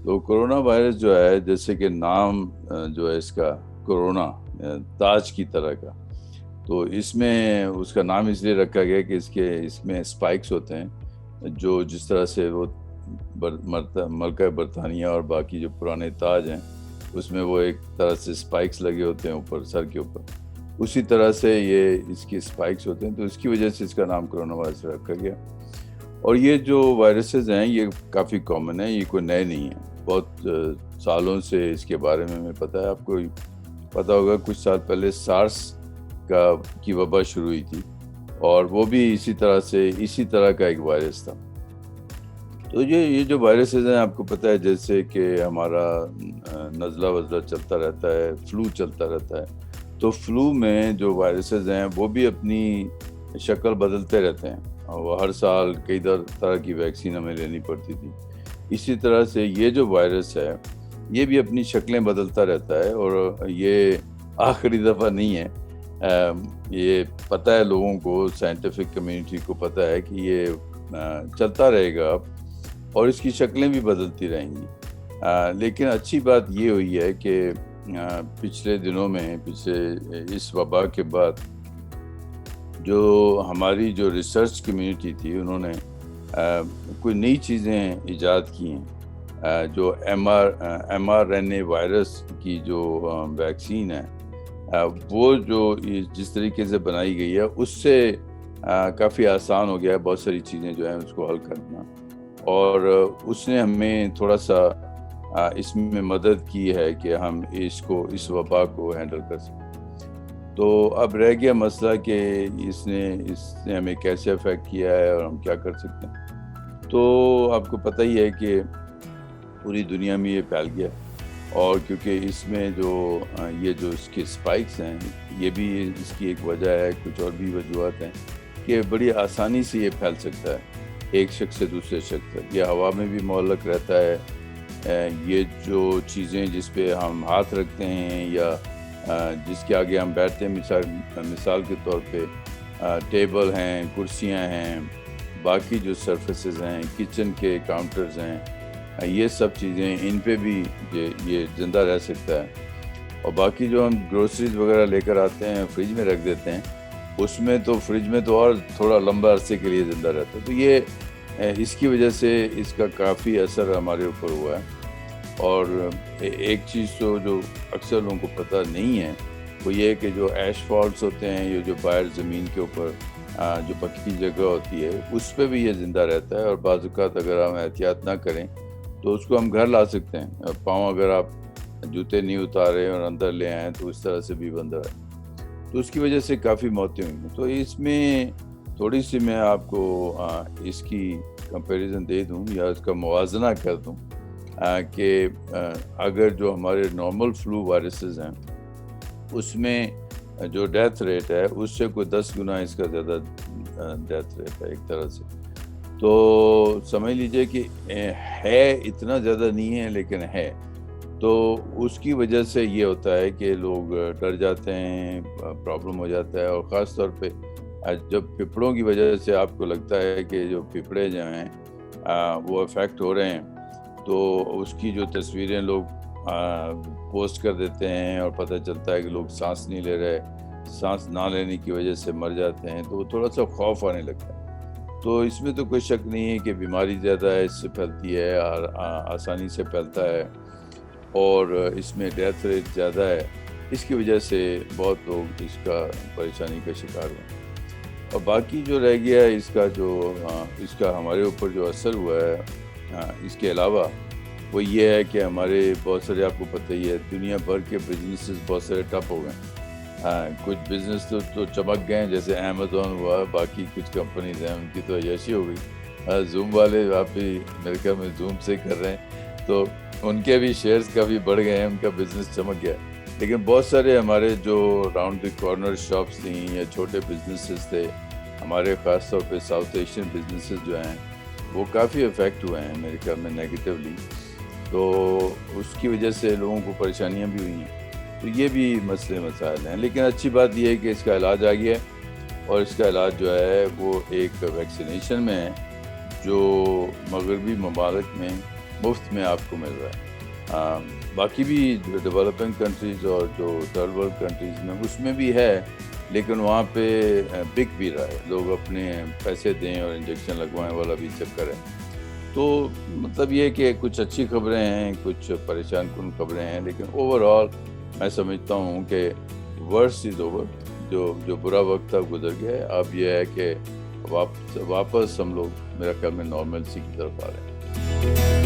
تو corona virus جو ہے، جیسے کہ نام جو ہے اس کا کرونا، تاج کی طرح کا، تو اس میں اس کا نام اس لیے رکھا گیا کہ اس میں اسپائکس ہوتے ہیں، جو جس طرح سے وہ ملکہ برطانیہ اور باقی جو پرانے تاج ہیں اس میں وہ ایک طرح سے اسپائکس لگے ہوتے ہیں اوپر سر کے اوپر، اسی طرح سے یہ اس کی اسپائکس ہوتے ہیں، تو اس کی وجہ سے اس کا نام کرونا وائرس رکھا گیا۔ اور یہ جو وائرسز ہیں یہ کافی کامن ہیں، یہ کوئی نئے نہیں ہیں، بہت سالوں سے اس کے بارے میں ہمیں پتہ ہے۔ آپ کو پتہ ہوگا کچھ سال پہلے سارس کی وبا شروع ہوئی تھی، اور وہ بھی اسی طرح کا ایک وائرس تھا۔ تو یہ جو وائرسز ہیں، آپ کو پتہ ہے جیسے کہ ہمارا نزلہ وزلہ چلتا رہتا ہے، فلو چلتا رہتا ہے، تو فلو میں جو وائرسز ہیں وہ بھی اپنی شکل بدلتے رہتے ہیں، وہ ہر سال کئی طرح کی ویکسین ہمیں لینی پڑتی تھی۔ اسی طرح سے یہ جو وائرس ہے یہ بھی اپنی شکلیں بدلتا رہتا ہے، اور یہ آخری دفعہ نہیں ہے۔ یہ پتہ ہے لوگوں کو، سائنٹیفک کمیونٹی کو پتہ ہے کہ یہ چلتا رہے گا اب، اور اس کی شکلیں بھی بدلتی رہیں گی۔ لیکن اچھی بات یہ ہوئی ہے کہ پچھلے دنوں میں، اس وبا کے بعد، جو ہماری جو ریسرچ کمیونٹی تھی انہوں نے کوئی نئی چیزیں ایجاد کی ہیں۔ جو M R N A virus کی جو ویکسین ہے، وہ جو جس طریقے سے بنائی گئی ہے اس سے کافی آسان ہو گیا ہے بہت ساری چیزیں جو ہیں اس کو حل کرنا، اور اس نے ہمیں تھوڑا سا اس میں مدد کی ہے کہ ہم اس وبا کو ہینڈل کر سکیں۔ تو اب رہ گیا مسئلہ کہ اس نے ہمیں کیسے افیکٹ کیا ہے اور ہم کیا کر سکتے ہیں۔ تو آپ کو پتہ ہی ہے کہ پوری دنیا میں یہ پھیل گیا، اور کیونکہ اس میں یہ جو اس کے اسپائکس ہیں، یہ بھی اس کی ایک وجہ ہے، کچھ اور بھی وجوہات ہیں کہ بڑی آسانی سے یہ پھیل سکتا ہے ایک شخص سے دوسرے شخص تک۔ یہ ہوا میں بھی معلق رہتا ہے۔ یہ جو چیزیں جس پہ ہم ہاتھ رکھتے ہیں یا جس کے آگے ہم بیٹھتے ہیں، مثال کے طور پہ ٹیبل ہیں، کرسیاں ہیں، باقی جو سرفیسز ہیں، کچن کے کاؤنٹرز ہیں، یہ سب چیزیں، ان پہ بھی یہ زندہ رہ سکتا ہے۔ اور باقی جو ہم گروسریز وغیرہ لے کر آتے ہیں، فریج میں رکھ دیتے ہیں، اس میں تو فریج میں تو اور تھوڑا لمبا عرصے کے لیے زندہ رہتا ہے۔ تو یہ اس کی وجہ سے اس کا کافی اثر ہمارے اوپر ہوا ہے۔ اور ایک چیز تو جو اکثر لوگوں کو پتہ نہیں ہے وہ یہ ہے کہ جو ایش فالٹس ہوتے ہیں، یہ جو باہر زمین کے اوپر جو پکی جگہ ہوتی ہے، اس پہ بھی یہ زندہ رہتا ہے، اور بعض اوقات اگر ہم احتیاط نہ کریں تو اس کو ہم گھر لا سکتے ہیں۔ پاؤں اگر آپ جوتے نہیں اتارے اور اندر لے آئیں تو اس طرح سے بھی بندہ ہے، تو اس کی وجہ سے کافی موتیں ہوئی ہیں۔ تو اس میں تھوڑی سی میں آپ کو اس کی کمپیریزن دے دوں یا اس کا موازنہ کر دوں کہ اگر جو ہمارے نارمل فلو وائرسز ہیں اس میں جو ڈیتھ ریٹ ہے اس سے کوئی 10 گنا اس کا زیادہ ڈیتھ ریٹ ہے ایک طرح سے، تو سمجھ لیجئے کہ ہے اتنا زیادہ نہیں ہے لیکن ہے۔ تو اس کی وجہ سے یہ ہوتا ہے کہ لوگ ڈر جاتے ہیں، پرابلم ہو جاتا ہے، اور خاص طور پہ جب پھپھڑوں کی وجہ سے آپ کو لگتا ہے کہ جو پھپھڑے جو ہیں وہ افیکٹ ہو رہے ہیں، تو اس کی جو تصویریں لوگ پوسٹ کر دیتے ہیں، اور پتہ چلتا ہے کہ لوگ سانس نہیں لے رہے، سانس نہ لینے کی وجہ سے مر جاتے ہیں، تو تھوڑا سا خوف آنے لگتا ہے۔ تو اس میں تو کوئی شک نہیں ہے کہ بیماری زیادہ ہے، اس سے پھیلتی ہے، اور آسانی سے پھیلتا ہے، اور اس میں ڈیتھ ریٹ زیادہ ہے۔ اس کی وجہ سے بہت لوگ اس کا پریشانی کا شکار ہوئے۔ اور باقی جو رہ گیا ہے اس کا ہمارے اوپر جو اثر ہوا ہے، اس کے علاوہ وہ یہ ہے کہ ہمارے بہت سارے، آپ کو پتہ ہی ہے، دنیا بھر کے بزنسز بہت سارے ٹپ ہو گئے۔ کچھ بزنس تو چمک گئے ہیں، جیسے امیزون ہوا، باقی کچھ کمپنیز ہیں ان کی تو عیاشی ہو گئی۔ زوم والے آپ بھی میرے خیال میں زوم سے کر رہے ہیں، تو ان کے بھی شیئرز کافی بڑھ گئے ہیں، ان کا بزنس چمک گیا۔ لیکن بہت سارے ہمارے جو راؤنڈ دی کارنر شاپس تھیں یا چھوٹے بزنسز تھے ہمارے، خاص طور پہ ساؤتھ ایشین بزنسز جو ہیں، وہ کافی افیکٹ ہوئے ہیں میرے خیال میں نیگیٹیولی۔ تو اس کی وجہ سے لوگوں کو پریشانیاں بھی ہوئی ہیں۔ تو یہ بھی مسئلے مسائل ہیں، لیکن اچھی بات یہ ہے کہ اس کا علاج آ گیا ہے، اور اس کا علاج جو ہے وہ ایک ویکسینیشن میں ہے، جو مغربی ممالک میں مفت میں آپ کو مل رہا ہے. باقی بھی جو ڈیولپنگ کنٹریز اور جو تھرڈ ورلڈ کنٹریز میں اس میں بھی ہے, لیکن وہاں پہ بک بھی رہا ہے, لوگ اپنے پیسے دیں اور انجیکشن لگوائیں والا بھی چکر ہے. تو مطلب یہ کہ کچھ اچھی خبریں ہیں, کچھ پریشان کن خبریں ہیں, لیکن اوور آل میں سمجھتا ہوں کہ ورس از اوور. جو برا وقت تھا گزر گیا ہے. اب یہ ہے کہ واپس ہم لوگ میرا خیال میں نارمل سی کی طرف آ رہے ہیں.